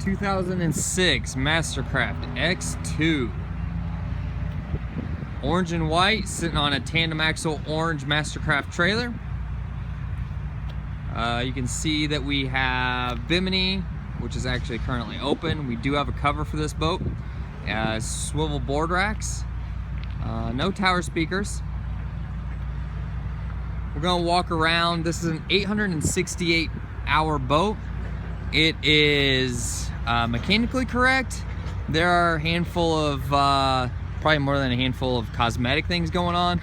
2006 MasterCraft X2. Orange and white, sitting on a tandem axle orange MasterCraft trailer. You can see that we have Bimini, which is actually currently open. We do have a cover for this boat. Swivel board racks. No tower speakers. We're gonna walk around. This is an 868-hour boat. It is mechanically correct. There are a handful of, probably more than a handful of cosmetic things going on,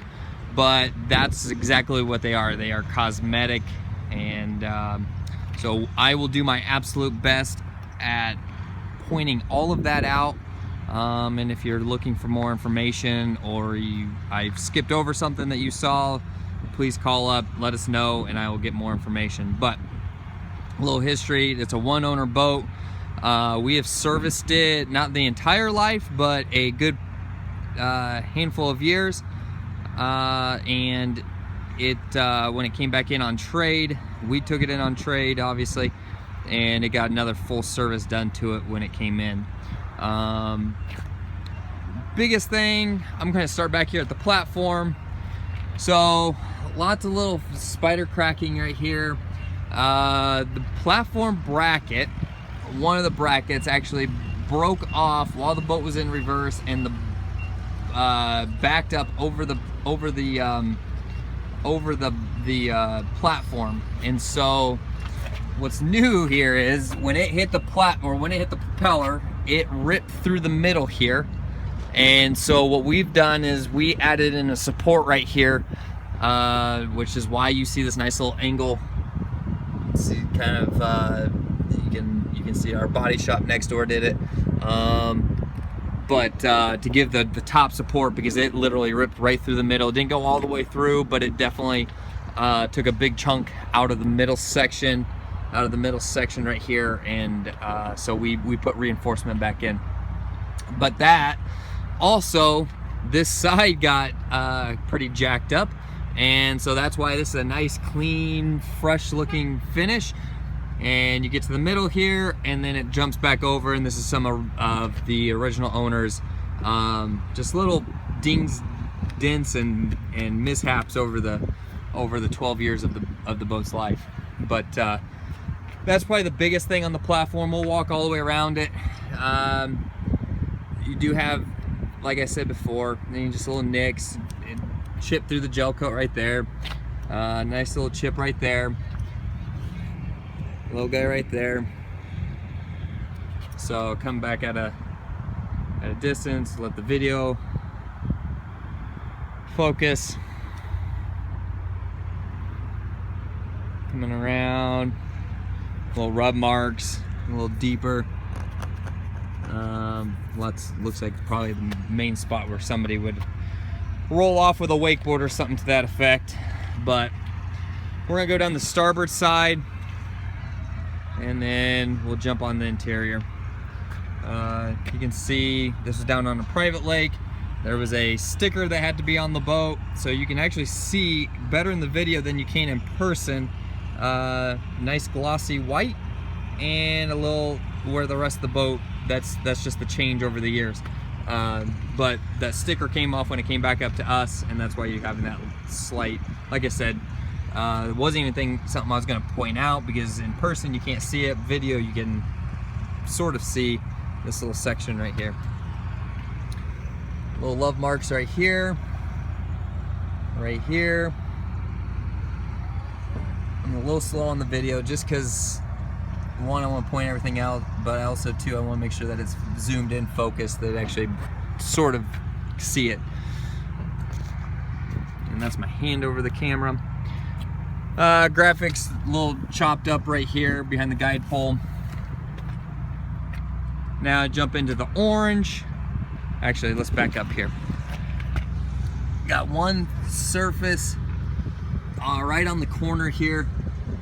but that's exactly what they are. They are cosmetic, and so I will do my absolute best at pointing all of that out. And if you're looking for more information, or I've skipped over something that you saw, please call up, let us know, and I will get more information. But a little history: it's a one-owner boat. We have serviced it, not the entire life, but a good handful of years. And it when it came back in on trade, we took it in on trade, obviously, and it got another full service done to it when it came in. Biggest thing, I'm going to start back here at the platform. So lots of little spider cracking right here. The platform bracket, one of the brackets actually broke off while the boat was in reverse, and the backed up over the platform. And so what's new here is when it hit the propeller, it ripped through the middle here. And so what we've done is we added in a support right here, which is why you see this nice little angle. See, kind of, you can see our body shop next door did it. But to give the top support, because it literally ripped right through the middle. It didn't go all the way through, but it definitely took a big chunk out of the middle section, right here. And so we put reinforcement back in. But that also, this side got pretty jacked up, and so that's why this is a nice, clean, fresh looking finish. And you get to the middle here, and then it jumps back over, and this is some of the original owners, just little dings, dents, and mishaps over the 12 years of the boat's life. But that's probably the biggest thing on the platform. We'll walk all the way around it. You do have, like I said before, just little nicks, chip through the gel coat right there. Nice little chip right there. Little guy right there. So come back at a distance, let the video focus. Coming around, little rub marks, a little deeper. Looks like probably the main spot where somebody would roll off with a wakeboard or something to that effect. But we're gonna go down the starboard side, and then we'll jump on the interior. You can see this is down on a private lake. There was a sticker that had to be on the boat, so you can actually see better in the video than you can in person. Nice glossy white, and a little where the rest of the boat, that's just the change over the years. But that sticker came off when it came back up to us, and that's why you're having that slight, like I said, it wasn't even something I was going to point out, because in person you can't see it. Video you can sort of see this little section right here. Little love marks right here, right here. I'm a little slow on the video just because, one, I want to point everything out, but also, two, I want to make sure that it's zoomed in, focused, that I actually sort of see it. And that's my hand over the camera. Graphics a little chopped up right here behind the guide pole. Now jump into the orange. Actually, let's back up here. Got one surface right on the corner here,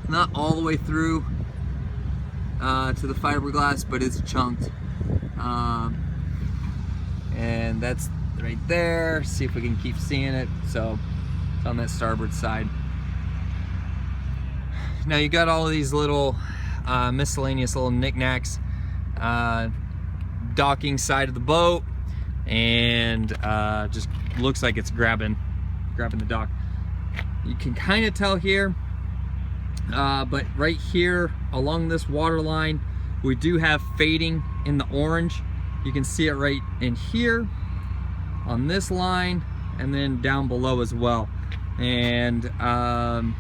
not all the way through to the fiberglass, but it's chunked. And that's right there. See if we can keep seeing it. So it's on that starboard side. Now you got all of these little miscellaneous little knickknacks. docking side of the boat, and just looks like it's grabbing the dock. You can kind of tell here, but right here along this water line, we do have fading in the orange. You can see it right in here on this line, and then down below as well. And you can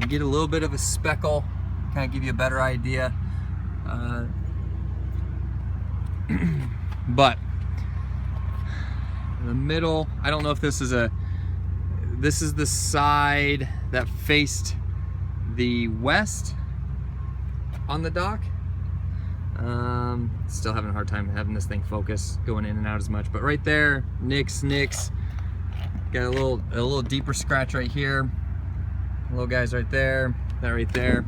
get a little bit of a speckle, kind of give you a better idea. But in the middle, I don't know if this is the side that faced the west on the dock. Still having a hard time having this thing focus, going in and out as much. But right there, nicks. Got a little deeper scratch right here. Little guys right there, that right there.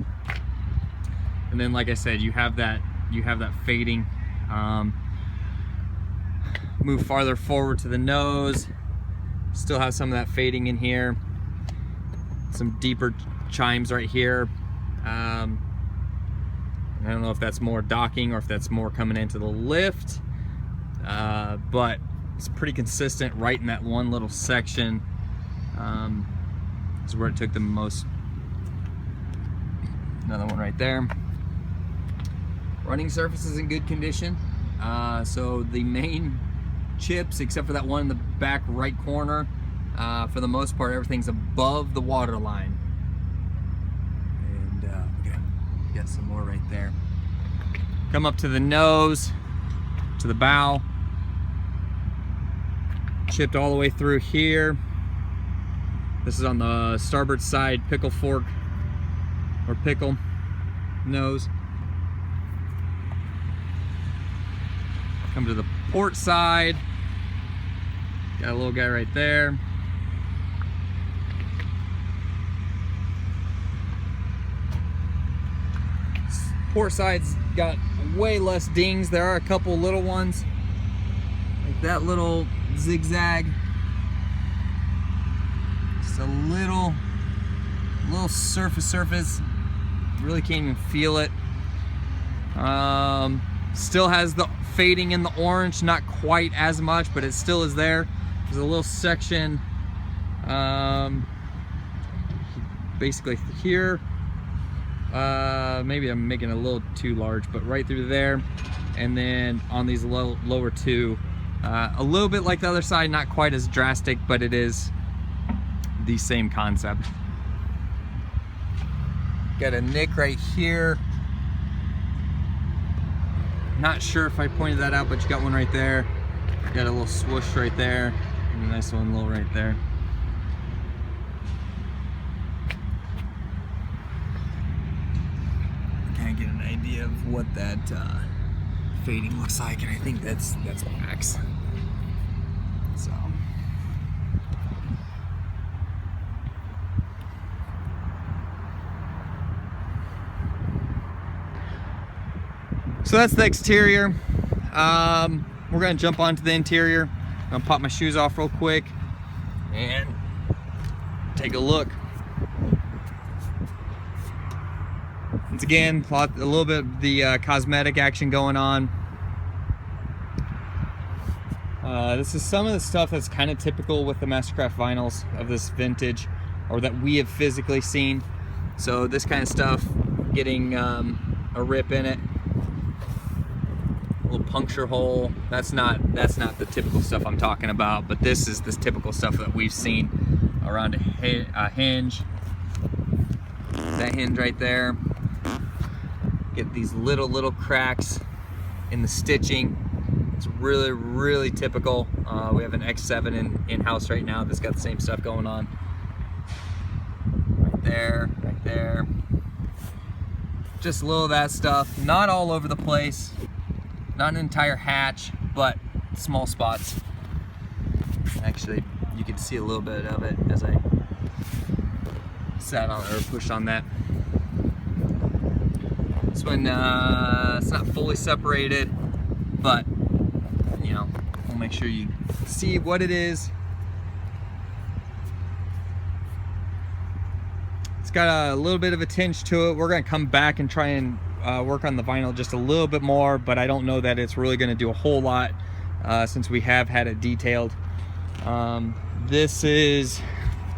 And then, like I said, you have that fading. Move farther forward to the nose. Still have some of that fading in here. Some deeper chimes right here. I don't know if that's more docking or if that's more coming into the lift, but it's pretty consistent right in that one little section. This is where it took the most. Another one right there. Running surface is in good condition. So the main chips, except for that one in the back right corner, for the most part, everything's above the water line. Got some more right there. Come up to the nose, to the bow. Chipped all the way through here. This is on the starboard side, pickle fork, or pickle nose. Come to the port side. Got a little guy right there. Port side's got way less dings. There are a couple little ones, like that little zigzag. Just a little surface. Really can't even feel it. Still has the fading in the orange, not quite as much, but it still is there. There's a little section, basically here. Maybe I'm making it a little too large, but right through there, and then on these lower two, a little bit like the other side, not quite as drastic, but it is the same concept. Got a nick right here. Not sure if I pointed that out, but you got one right there. Got a little swoosh right there, and a nice one little right there. Get an idea of what that fading looks like, and I think that's max. So that's the exterior. We're gonna jump onto the interior. I'm gonna pop my shoes off real quick and take a look. Once again, a little bit of the cosmetic action going on. This is some of the stuff that's kind of typical with the MasterCraft vinyls of this vintage, or that we have physically seen. So this kind of stuff, getting a rip in it, a little puncture hole. That's not the typical stuff I'm talking about, but this is this typical stuff that we've seen around a hinge. That hinge right there. Get these little cracks in the stitching. It's really typical. We have an X7 in-house right now that's got the same stuff going on. Right there. Just a little of that stuff. Not all over the place. Not an entire hatch, but small spots. Actually, you can see a little bit of it as I sat on or pushed on that. This one, it's not fully separated, but you know, we'll make sure you see what it is. It's got a little bit of a tinge to it. We're gonna come back and try and work on the vinyl just a little bit more, but I don't know that it's really going to do a whole lot since we have had it detailed. This is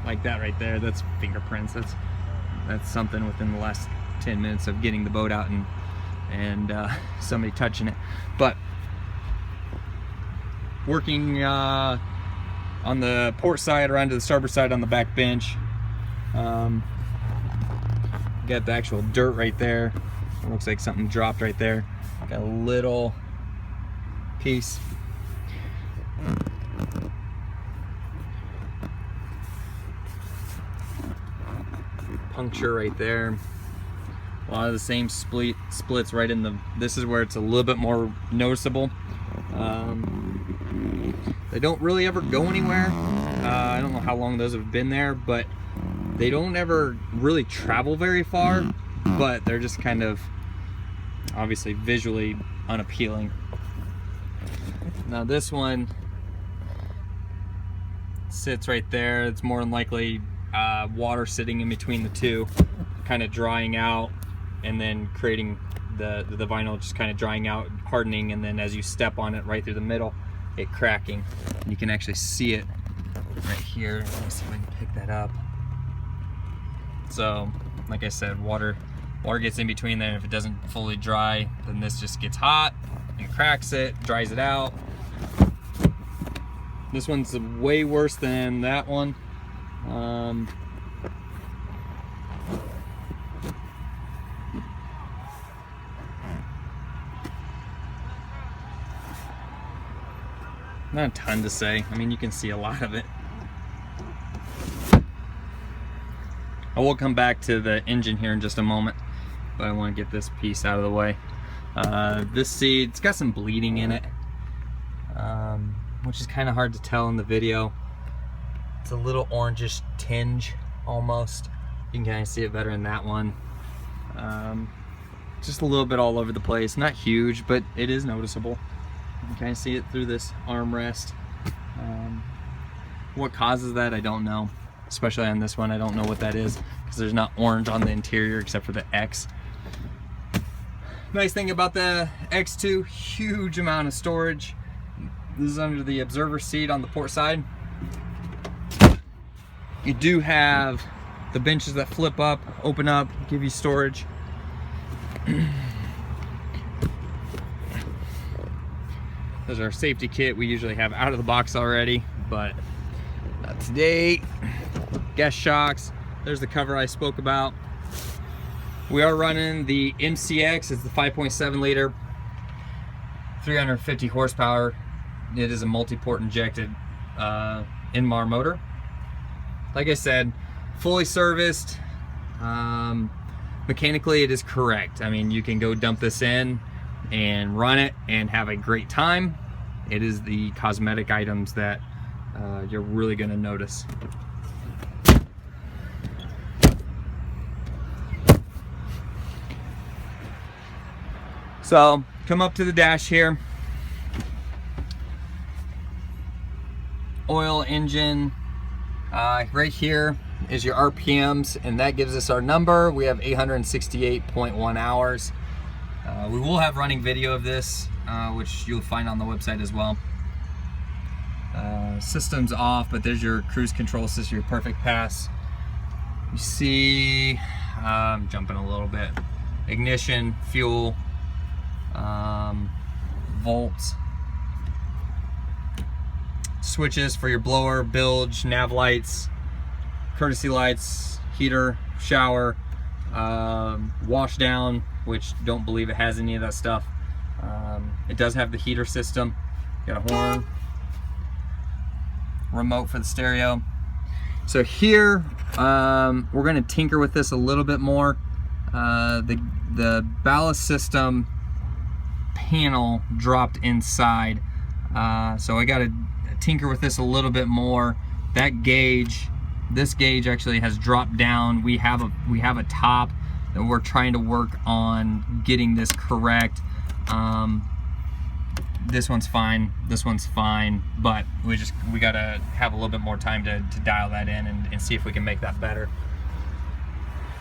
like that right there. That's fingerprints. That's something within the last 10 minutes of getting the boat out and somebody touching it. But working on the port side around to the starboard side on the back bench. Got the actual dirt right there. It looks like something dropped right there. Got a little piece. Puncture right there. A lot of the same splits right in the, this is where it's a little bit more noticeable. They don't really ever go anywhere. I don't know how long those have been there, but they don't ever really travel very far, but they're just kind of obviously visually unappealing. Now this one sits right there. It's more than likely water sitting in between the two, kind of drying out, and then creating the vinyl just kind of drying out, hardening, and then as you step on it right through the middle, it cracking. And you can actually see it right here. Let me see if I can pick that up. So, like I said, water gets in between there, and if it doesn't fully dry, then this just gets hot and cracks it, dries it out. This one's way worse than that one. Not a ton to say. I mean, you can see a lot of it. I will come back to the engine here in just a moment, but I want to get this piece out of the way. This seed, it's got some bleeding in it, which is kind of hard to tell in the video. It's a little orangish tinge almost. You can kind of see it better in that one. Just a little bit all over the place. Not huge, but it is noticeable. You can kind of see it through this armrest. What causes that, I don't know. Especially on this one, I don't know what that is, because there's not orange on the interior except for the X. Nice thing about the X2, huge amount of storage. This is under the observer seat on the port side. You do have the benches that flip up, open up, give you storage. There's our safety kit we usually have out of the box already, but not today. Gas shocks. There's the cover I spoke about. We are running the MCX. It's the 5.7 liter, 350 horsepower. It is a multi-port injected Inmar motor. Like I said, fully serviced. Mechanically, it is correct. I mean, you can go dump this in and run it and have a great time. It is the cosmetic items that you're really going to notice. So come up to the dash here. Oil, engine, right here is your RPMs, and that gives us our number. We have 868.1 hours. We will have running video of this, which you'll find on the website as well. System's off, but there's your cruise control system, your perfect pass. You see, I'm jumping a little bit. Ignition, fuel, volts, switches for your blower, bilge, nav lights, courtesy lights, heater, shower, wash down, which don't believe it has any of that stuff. It does have the heater system. Got a horn, remote for the stereo. So here we're going to tinker with this a little bit more. The ballast system panel dropped inside, so I got to tinker with this a little bit more. That gauge, this gauge actually has dropped down. We have a top that we're trying to work on getting this correct. This one's fine, this one's fine, but we gotta have a little bit more time to dial that in and see if we can make that better.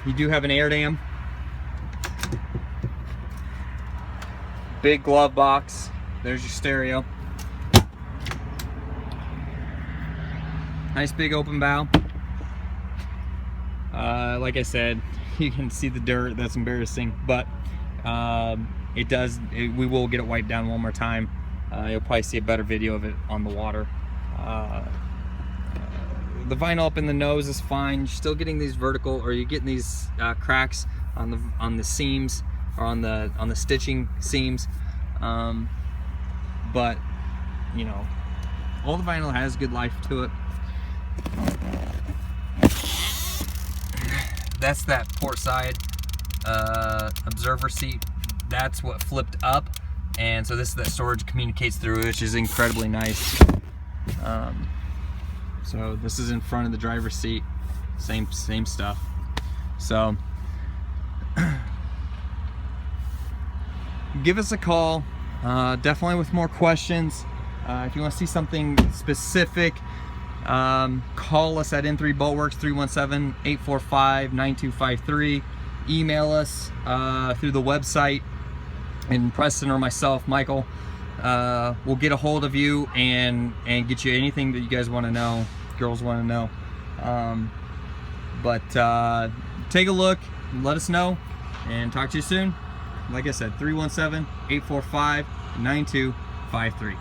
You do have an air dam. big glove box. There's your stereo. Nice big open bow. Like I said, you can see the dirt. That's embarrassing, but we will get it wiped down one more time. You'll probably see a better video of it on the water. The vinyl up in the nose is fine. You're still getting these vertical, or you're getting these cracks on the seams, or on the stitching seams. But you know, all the vinyl has good life to it. That's that port side observer seat. That's what flipped up, and so this is that storage communicates through, which is incredibly nice. So this is in front of the driver's seat, same stuff. So give us a call, definitely with more questions. If you want to see something specific, call us at N3 Boatworks 317-845-9253. Email us through the website, and Preston or myself, Michael, we'll get a hold of you and get you anything that you guys want to know, girls want to know. But take a look, let us know, and talk to you soon. Like I said, 317-845-9253.